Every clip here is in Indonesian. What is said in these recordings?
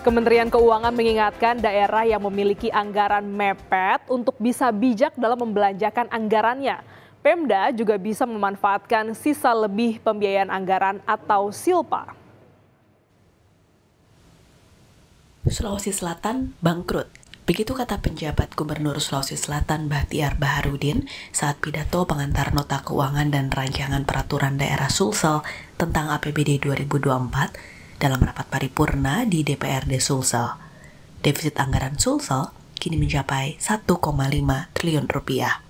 Kementerian Keuangan mengingatkan daerah yang memiliki anggaran mepet untuk bisa bijak dalam membelanjakan anggarannya. Pemda juga bisa memanfaatkan sisa lebih pembiayaan anggaran atau silpa. Sulawesi Selatan bangkrut. Begitu kata penjabat Gubernur Sulawesi Selatan Bahtiar Baharudin saat pidato pengantar nota keuangan dan rancangan peraturan daerah Sulsel tentang APBD 2024 dalam rapat paripurna di DPRD Sulsel. Defisit anggaran Sulsel kini mencapai 1,5 triliun rupiah.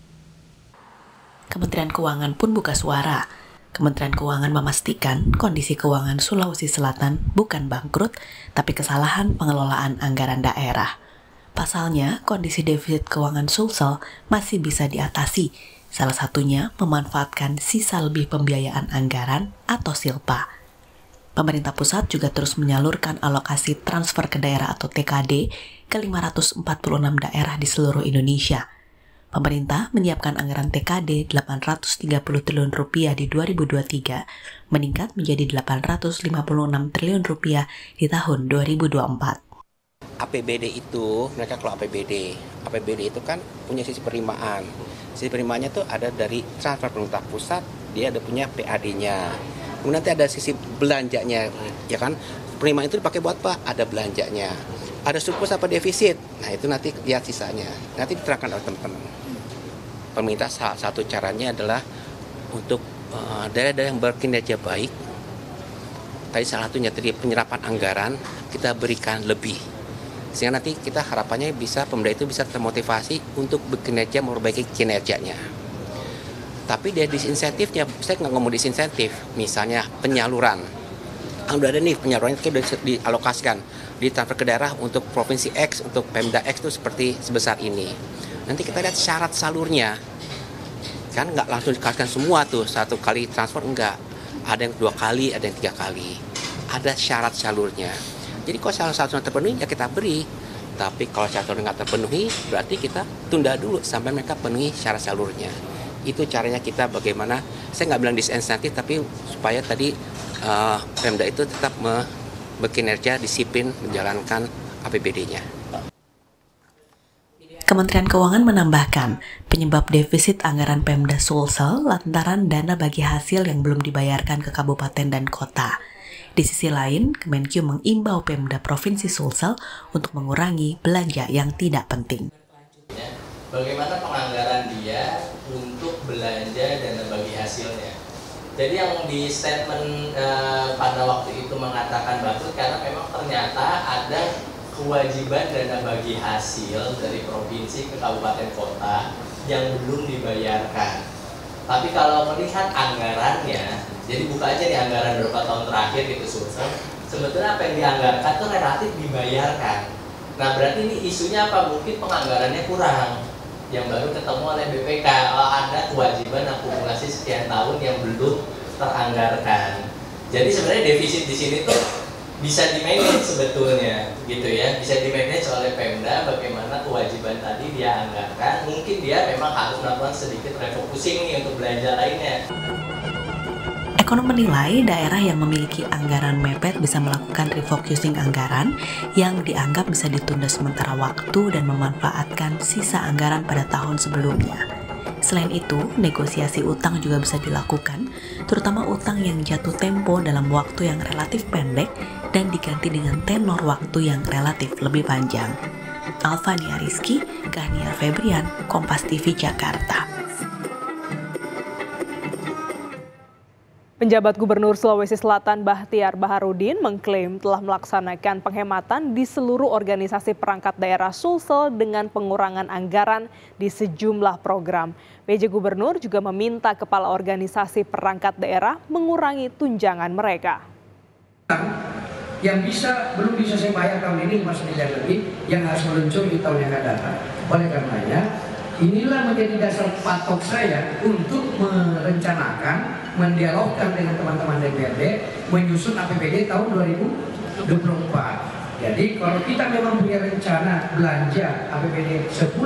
Kementerian Keuangan pun buka suara. Kementerian Keuangan memastikan kondisi keuangan Sulawesi Selatan bukan bangkrut, tapi kesalahan pengelolaan anggaran daerah. Pasalnya, kondisi defisit keuangan Sulsel masih bisa diatasi, salah satunya memanfaatkan sisa lebih pembiayaan anggaran atau silpa. Pemerintah pusat juga terus menyalurkan alokasi transfer ke daerah atau TKD ke 546 daerah di seluruh Indonesia. Pemerintah menyiapkan anggaran TKD 830 triliun rupiah di 2023, meningkat menjadi 856 triliun rupiah di tahun 2024. APBD itu, mereka kalau APBD itu kan punya sisi penerimaan. Sisi penerimaannya tuh ada dari transfer pemerintah pusat, dia ada punya PAD-nya. Kemudian nanti ada sisi belanjanya, ya kan? Penerimaan itu dipakai buat apa? Ada belanjanya. Ada surplus apa defisit? Nah itu nanti lihat sisanya. Nanti diterangkan oleh teman-teman. Pemerintah salah satu caranya adalah untuk daerah-daerah yang berkinerja baik. Tadi salah satunya tadi penyerapan anggaran kita berikan lebih. Sehingga nanti kita harapannya bisa pemerintah itu bisa termotivasi untuk bekerja memperbaiki kinerjanya. Tapi dari disinsentifnya, saya nggak ngomong disinsentif, misalnya penyaluran. Udah ada nih penyalurannya sudah dialokasikan, ditransfer ke daerah untuk provinsi X, untuk Pemda X itu seperti sebesar ini. Nanti kita lihat syarat salurnya, kan nggak langsung dikasihkan semua tuh, satu kali transfer enggak. Ada yang 2 kali, ada yang 3 kali. Ada syarat salurnya. Jadi kalau syarat-syaratnya terpenuhi, ya kita beri. Tapi kalau syarat-syaratnya nggak terpenuhi, berarti kita tunda dulu sampai mereka penuhi syarat salurnya. Itu caranya kita bagaimana, saya nggak bilang disinsentif, tapi supaya tadi Pemda itu tetap bekinerja, disiplin, menjalankan APBD-nya. Kementerian Keuangan menambahkan, penyebab defisit anggaran Pemda Sulsel lantaran dana bagi hasil yang belum dibayarkan ke kabupaten dan kota. Di sisi lain, Kemenkyu mengimbau Pemda Provinsi Sulsel untuk mengurangi belanja yang tidak penting. Bagaimana penganggaran dia untuk belanja dana bagi hasilnya. Jadi yang di statement pada waktu itu mengatakan bangkrut karena memang ternyata ada kewajiban dana bagi hasil dari provinsi ke kabupaten kota yang belum dibayarkan. Tapi kalau melihat anggarannya, jadi buka aja nih anggaran beberapa tahun terakhir gitu Sulsel, sebetulnya apa yang dianggarkan itu relatif dibayarkan. Nah berarti ini isunya apa? Mungkin penganggarannya kurang. Yang baru ketemu oleh BPK, ada kewajiban akumulasi sekian tahun yang belum teranggarkan. Jadi sebenarnya defisit di sini tuh bisa di-manage sebetulnya, gitu ya. Bisa di-manage oleh Pemda bagaimana kewajiban tadi dia anggarkan. Mungkin dia memang harus melakukan sedikit refocusing nih untuk belanja lainnya. Ekonom menilai daerah yang memiliki anggaran mepet bisa melakukan refocusing anggaran yang dianggap bisa ditunda sementara waktu dan memanfaatkan sisa anggaran pada tahun sebelumnya. Selain itu, negosiasi utang juga bisa dilakukan, terutama utang yang jatuh tempo dalam waktu yang relatif pendek dan diganti dengan tenor waktu yang relatif lebih panjang. Alfania Rizky, Gahniar Febrian, Kompas TV Jakarta. Penjabat Gubernur Sulawesi Selatan Bahtiar Baharudin mengklaim telah melaksanakan penghematan di seluruh organisasi perangkat daerah Sulsel dengan pengurangan anggaran di sejumlah program. PJ Gubernur juga meminta kepala organisasi perangkat daerah mengurangi tunjangan mereka. Yang belum bisa saya bayar tahun ini 5 miliar lebih yang harus meluncur di tahun yang akan datang. Oleh karenanya, inilah menjadi dasar patok saya untuk merencanakan, mendialogkan dengan teman-teman DPRD, menyusun APBD tahun 2024. Jadi kalau kita memang punya rencana belanja APBD 10,4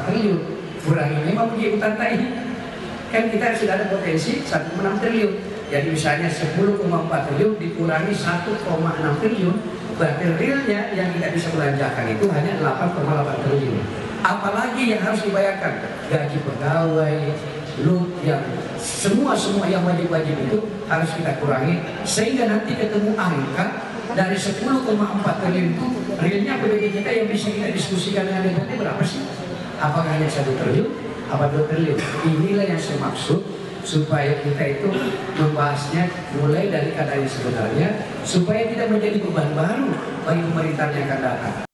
triliun, kurangi memang punya utang tadi. Kan kita sudah ada potensi 1,6 triliun. Jadi misalnya 10,4 triliun dikurangi 1,6 triliun, Berarti realnya yang kita bisa belanjakan itu hanya 8,8 triliun. Apalagi yang harus dibayarkan, gaji pegawai, load yang semua yang wajib-wajib itu harus kita kurangi, sehingga nanti ketemu angka dari 10,4 triliun itu realnya PDB kita yang bisa kita diskusikan dengan DPR berapa sih? Apakah hanya 1 triliun? Apa 2 triliun? Inilah yang saya maksud, supaya kita itu membahasnya mulai dari keadaan yang sebenarnya, supaya tidak menjadi beban baru bagi pemerintahan yang akan datang.